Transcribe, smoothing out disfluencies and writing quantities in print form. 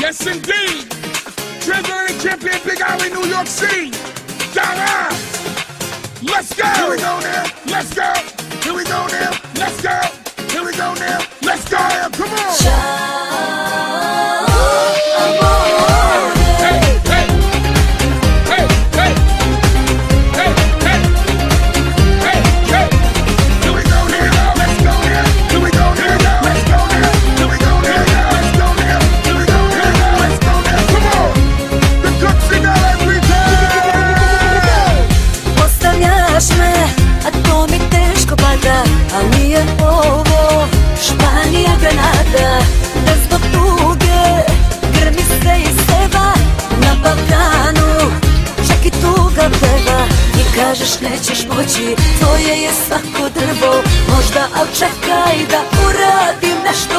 Yes, indeed. Trevor and champion, Big Alley, New York City. Dallas. Let's go. Here we go now. Let's go. Here we go now. Let's go. Here we go now. Let's go. Come on. A nije ovo Španija, Granada, da zbog tuge grmi se i seva. Na Balkanu čak i tuga peva. I kažeš nećeš moći, tvoje je svako drvo. Možda, al čekaj da uradim nešto